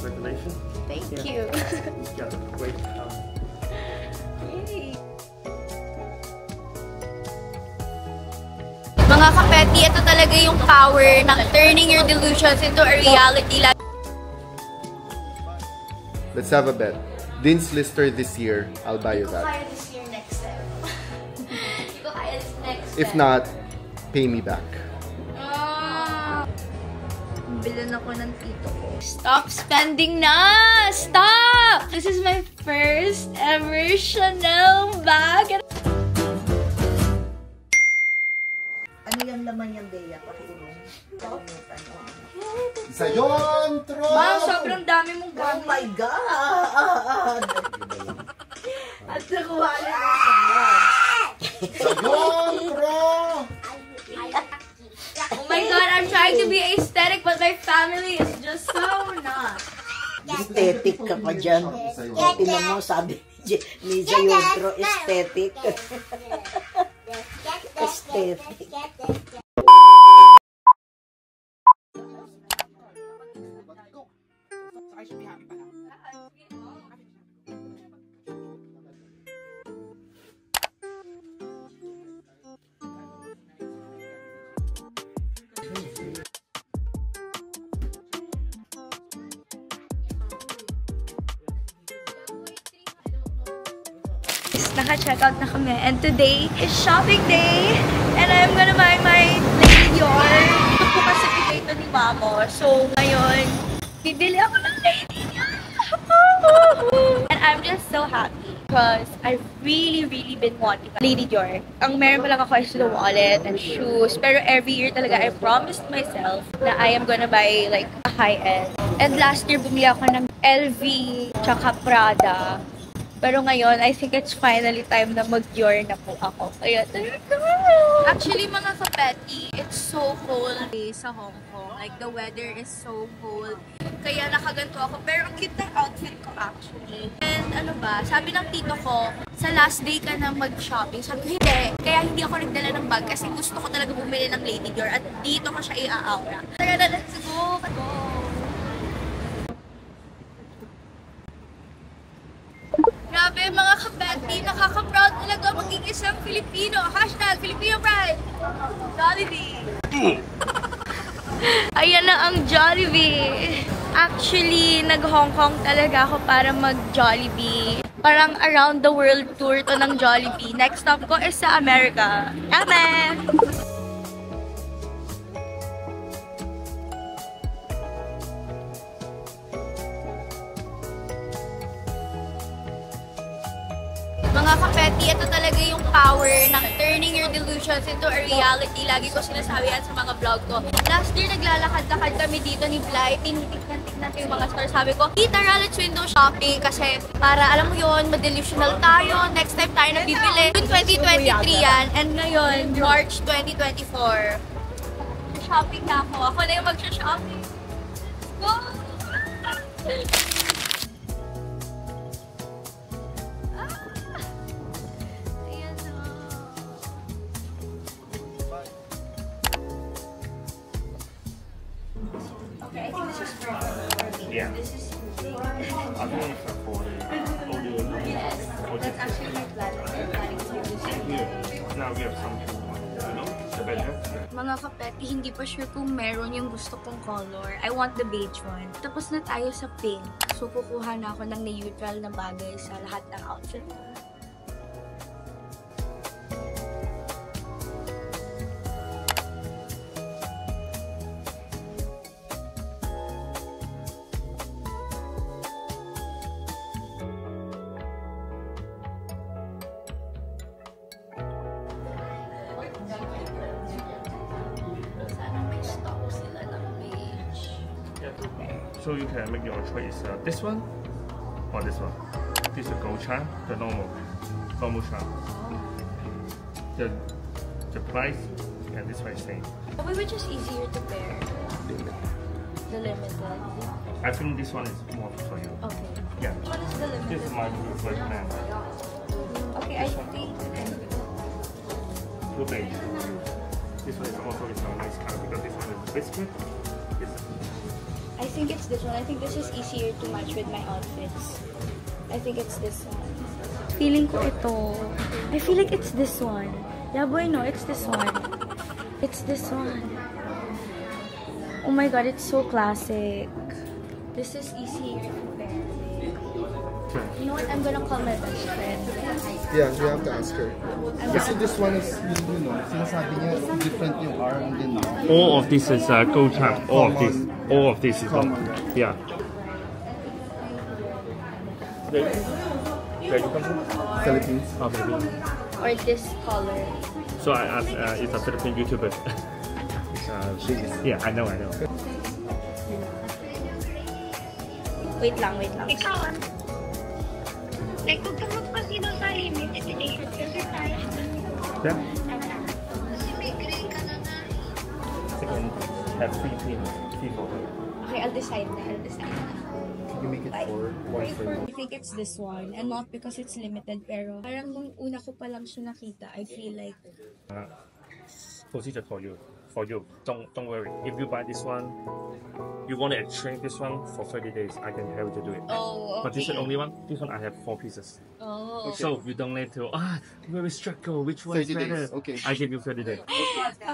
Congratulations. Thank you. You've got a great Yay. Mga kapeti, ito talaga yung power ng turning your delusions into a reality. Let's have a bet. Dean's Lister this year, I'll buy you that. Kaya this year next time. Hindi ko kaya this next If not, pay me back. Bilan ako ng tito ko. Stop spending na! Stop! This is my first ever Chanel bag. Ano yung laman yung Bea? Pakiulong. Kalimutan mo. Isa yun, Tro! Ma, sobrang dami mong Oh gamit. my God! At nakuha na yung saman. Isa yun, Tro! Oh my God, I'm trying to be aesthetic, but my family is just so not. Aesthetic ka pa dyan. Tinan mo, sabi ni Jayodro, aesthetic. Aesthetic. Naka-check out na kami, and today is shopping day, and I'm gonna buy my Lady Dior. Ito po kasi bigay ito ni Mamo, so ngayon, bibili ako ng Lady Dior. And I'm just so happy because I've really been wanting Lady Dior. Ang meron pa lang ako is the wallet and shoes, pero every year talaga I promised myself na I am gonna buy like a high-end. And last year bumili ako ng LV tsaka Prada. Pero ngayon, I think it's finally time na mag-Dior na po ako. Kaya, actually, mga kapeti, it's so cold sa Hong Kong. Like, the weather is so cold. Kaya nakaganto ako. Pero ang cute ng outfit ko, actually. And ano ba, sabi ng tito ko, sa last day ka na mag-shopping. Sabi ko, hindi. Kaya hindi ako nagdala ng bag kasi gusto ko talaga bumili ng Lady Dior. At dito ko siya i-aura. Kaya na, let's go! Let's go! Grabe mga kapeti, nakaka-proud talaga maging isang Filipino. Hashtag Filipino Pride! Jollibee! Ayan na ang Jollibee! Actually, nag-Hong Kong talaga ako para mag-Jollibee. Parang around the world tour to ng Jollibee. Next stop ko is sa America. Amen! Mga kapeti, ito talaga yung power ng turning your delusions into a reality. Lagi ko sinasabi yan sa mga vlog ko. Last year, naglalakad-lakad kami dito ni Bly. Tinitignan ko yung mga stores. Sabi ko, Tara, let's window shopping. Kasi para, alam mo yun, ma-delusional tayo. Next time tayo nagbibili. 2023 yan. And ngayon, March 2024. Shopping na ako. Ako na yung mag-shopping. Go! Okay, I think this is perfect. Yeah. This is I think it's for the audio. yes. That's actually my plan. I'm planning to do this. Yeah. Now we have something, the better. Mga kapeti, hindi pa sure kung meron yung gusto kong color. I want the beige one. Tapos na tayo sa pink. So, kukuha na ako ng neutral na bagay sa lahat ng outfit ko. So you can make your choice. This one or this one. This is gold charm, the normal charm. The price and this one is same. Which is easier to pair? The limited. I think this one is more for you. Okay. Yeah. Which one is the limited? This is my preferred plan. Okay, I think. Blue beige. This one is also a nice color because this one is biscuit. I think it's this one. I think this is easier to match with my outfits. I think it's this one. Feeling ko ito. I feel like it's this one. Yeah, boy, no, it's this one. It's this one. Oh my god, it's so classic. This is easier to pair with. You know what? I'm gonna call my best friend. Yeah, you have to ask her. Kasi this one is, you know, sinasabi niya different yung arm din now. All of this is gold charm. All of this is Common. Yeah. Where you come from? Philippines. Oh, Philippines. Or this color. So I asked, it's a Philippine YouTuber. Yeah, I know. Wait lang. Ikaw, like, huwag kang magpasino sa limited edition kasi tayo. Yeah. Kasi may gray ka na na. Second, have three people. Okay, I'll decide na. You make it one for you. I think it's this one. And not because it's limited, pero parang nung una ko pa lang siya nakita, I feel like... Procedure for you. Don't worry. If you buy this one, you want to exchange this one for 30 days, I can help you to do it. Oh, okay. But this is the only one. This one I have 4 pieces. Oh. So you don't need to, very struggle, which one is 30 better? days, okay. I give you 30 days.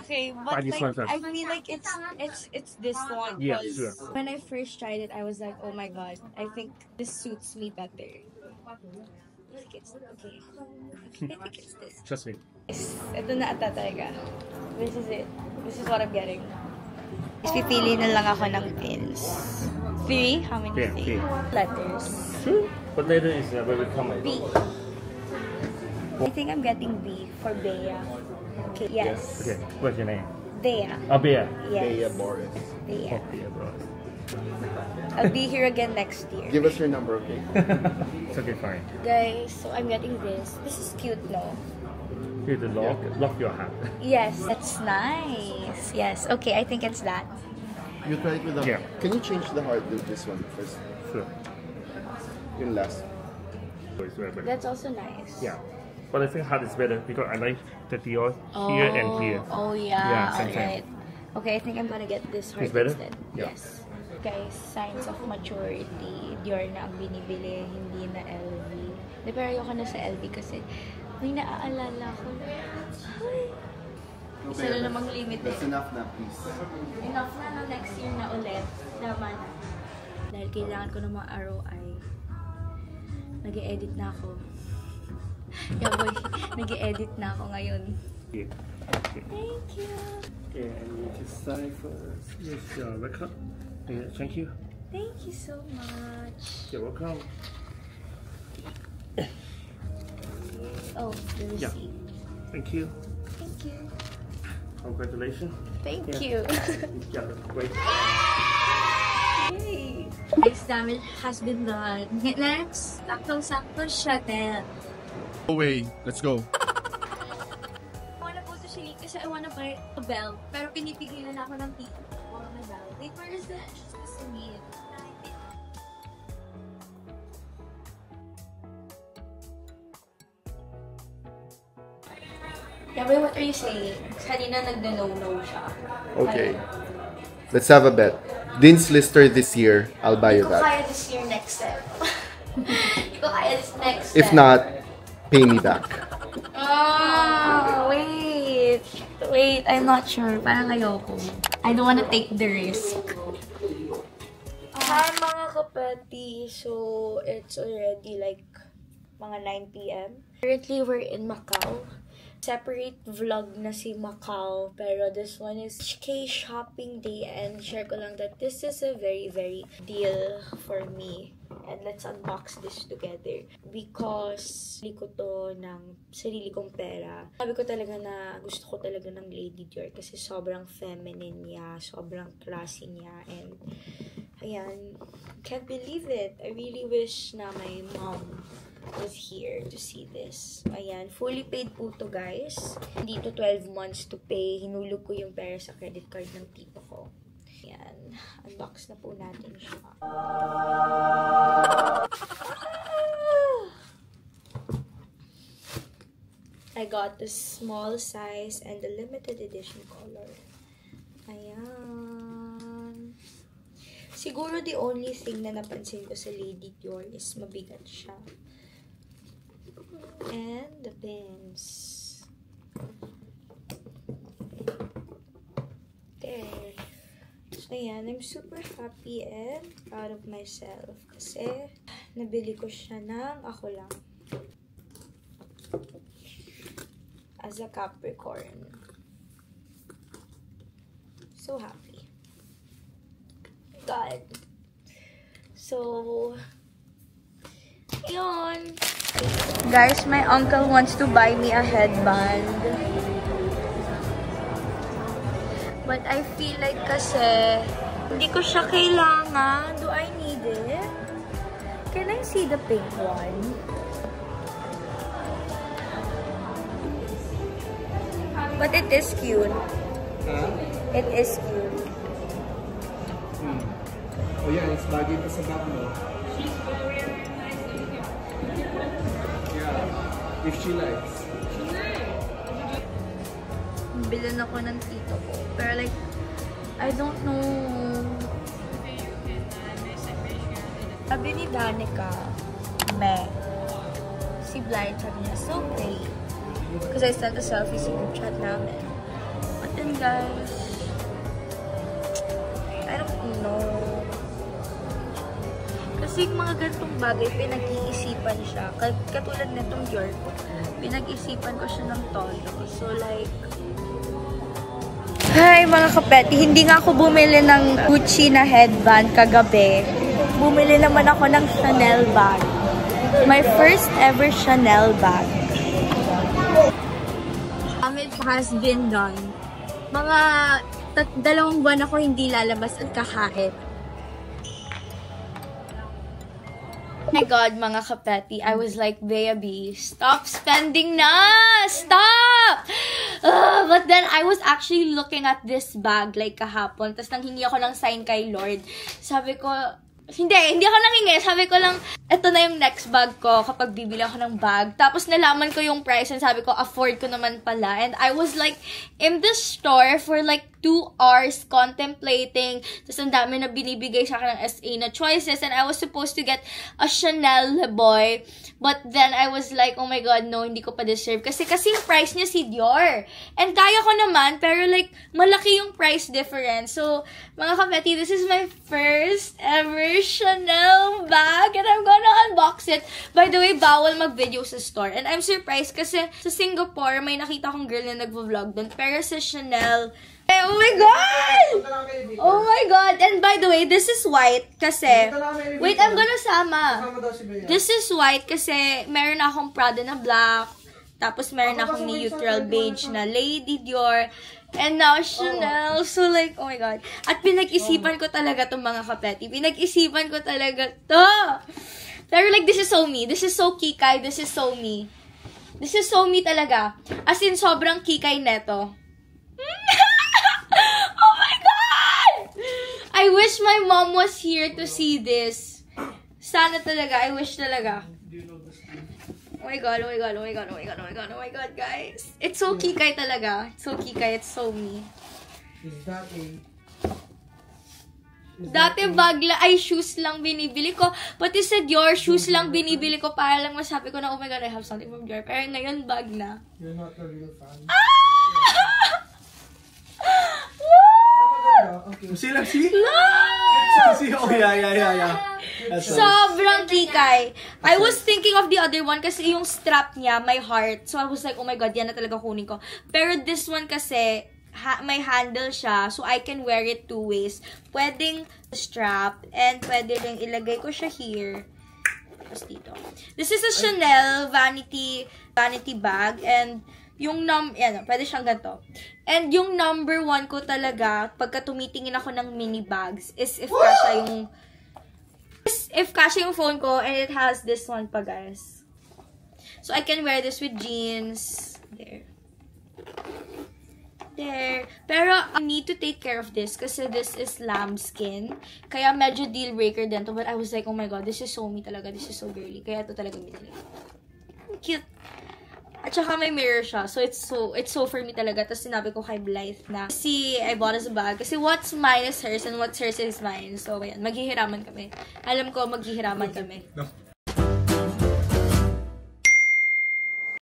Okay, but Buy this one like, first. I feel like it's this one. Yeah, 'cause sure. When I first tried it, I was like, oh my god, I think this suits me better. I think it's okay. I think it's this. Trust me. Ito na ata talaga. This is it. This is what I'm getting. Pipili na lang ako ng pins. 3? How many? Yeah, 3. Letters. True. But later is where we come. B. I think I'm getting B for Bea. Okay, yes. Okay, what's your name? Bea. Bea. Yes. Bea Boris. Bea. Bea, bro. I'll be here again next year. Give us your number, okay? It's okay, fine. Guys, so I'm getting this. This is cute, no? Here the lock your hand. Yes, that's nice. Yes, okay, I think it's that. You try it with the... Yeah. Can you change the heart with this one first? Sure. Yung last. So it's very better. That's also nice. Yeah. But I think heart is better because I like the Dior here and here. Oh yeah, Yeah, same, alright. Okay, I think I'm gonna get this heart It's better? instead. Yeah. Yes. Guys, signs of maturity. Dior na ang binibili, hindi na LV. De, pero ayoko na sa LV kasi may naaalala ko. Ay, isa na namang limit That's eh. enough na, please. Enough na no, next year na ulit. Tama na. Dahil kailangan ko ng mga ROI. Nag-e-edit na ako. Yeah boy, nag-e-edit na ako ngayon. Yeah. Okay. Thank you. Okay, and you just sign first. Yes, you're welcome. Yeah, thank you. Thank you so much. You're welcome. Oh, the receipt. Thank you. Thank you. Congratulations. Thank Yeah. you. Yeah, great. Yay! Next damage has been done. Next, saktong-sakto Chanel. Away, let's go. I wanna go to Chile kasi I wanna buy a belt. Pero pinipigilan ako ng tito ko na belt. Wait, where is that? She's supposed to meet. Yeah, but what are you saying? Kanina nagda-no-no siya. Okay. Let's have a bet. Dean's Lister this year, I'll buy you Hindi ko kaya that. this year next step. Hindi ko kaya this next step. If not, pay me back. Oh, wait. Wait, I'm not sure. Parang ayoko. I don't wanna take the risk. Hi mga kapati. So, it's already like mga 9 p.m. Currently, we're in Macau. Separate vlog na si Macau, pero this one is K-shopping day, and share ko lang that this is a very, very deal for me. And let's unbox this together because li ko to ng sarili kong pera. Sabi ko talaga na gusto ko talaga ng Lady Dior kasi sobrang feminine niya, sobrang classy niya, and ayan, can't believe it. I really wish na my mom was here to see this. Ayan, fully paid po to guys. Hindi to 12 months to pay. Hinulog ko yung pera sa credit card ng tito ko. Ayan, unbox na po natin siya. I got the small size and the limited edition color. Ayan. Siguro the only thing na napansin ko sa Lady Dior is mabigat siya. And the pins. There. So, ayan. I'm super happy and proud of myself. Kasi, nabili ko siya ng ako lang. As a Capricorn. So happy. God. So, yun. Guys, my uncle wants to buy me a headband. But I feel like kasi, hindi ko siya kailangan. Do I need it? Can I see the pink one? But it is cute. It is cute. Oh yeah, it's bagay pa sa bag mo. Yeah, if she likes. Bilan ako ng tito ko. Pero like, I don't know. Sabi ni Danica, meh. Si Blind sabi niya, so great. Because I sent a selfie sa group chat namin. But then guys, I don't know. Kasi yung mga ganitong bagay, pinag-iisipan siya. Katulad nitong Dior ko, pinag-isipan ko siya ng todo. So like, hi mga kapeti, hindi nga ako bumili ng Gucci na headband kagabi. Bumili naman ako ng Chanel bag. My first ever Chanel bag. It has been done. Mga 2 buwan ako hindi lalabas at kakain. Oh my God, mga kapeti, I was like, baby, stop spending na! Stop! But then, I was actually looking at this bag, like, kahapon. Tapos, nanghingi ako ng sign kay Lord. Sabi ko, hindi ako nanghingi. Sabi ko lang, eto na yung next bag ko kapag bibili ako ng bag. Tapos, nalaman ko yung price and sabi ko, afford ko naman pala. And I was like, in the store for like 2 hours contemplating. Tapos, ang dami na binibigay sa akin ng SA na choices. And I was supposed to get a Chanel Le Boy. But then, I was like, oh my God, no, hindi ko pa deserve. Kasi yung price niya si Dior. And kaya ko naman, pero like, malaki yung price difference. So, mga kapeti, this is my first ever Chanel bag. And I'm gonna unbox it. By the way, bawal mag-video sa store. And I'm surprised kasi sa Singapore, may nakita kong girl na nagvo-vlog doon. Pero sa Chanel, oh my God! Oh my God! And by the way, this is white kasi... Wait, I'm gonna sama. This is white kasi meron akong Prada na black. Tapos meron akong neutral beige na Lady Dior. And now Chanel. So like, oh my God. At pinag-isipan ko talaga itong mga kapeti. Pinag-isipan ko talaga to. Pero like, this is so me. This is so kikay. This is so me. This is so me talaga. As in, sobrang kikay neto. Oh my God! I wish my mom was here to see this. Sana talaga. I wish talaga. Oh my God, oh my God, oh my God, oh my God, oh my God, oh my God, guys. It's so kikay talaga. It's so kikay. It's so me. Is that a... Dati bagla, ay shoes lang binibili ko. Pati sa Dior, shoes lang binibili ko para lang masabi ko na, oh my God, I have something from Dior. Pero ngayon, bag na. You're not a real fan. Okay. See, like, see? See? Oh, yeah. That's Sobrang kikay. I was thinking of the other one kasi yung strap niya, my heart. So I was like, oh my God, yan na talaga kunin ko. Pero this one kasi, may handle siya, so I can wear it 2 ways. Pwedeng strap, and pwede rin ilagay ko siya here. Tapos dito. This is a Chanel vanity bag, and yung yan, pwede siyang ganito. And yung number 1 ko talaga, pagka tumitingin ako ng mini bags, is if kasha yung phone ko, and it has this one pa, guys. So I can wear this with jeans. There. Pero, I need to take care of this kasi this is lambskin. Kaya medyo deal breaker din to. But I was like, oh my God, this is so me talaga. This is so girly. Kaya ito talaga binili. Cute. At saka may mirror siya. So, it's so for me talaga. Tapos sinabi ko kay Blythe na, I bought us a bag. Kasi what's mine is hers and what's hers is mine. So, ayan, maghihiraman kami. Alam ko, maghihiraman kami. No.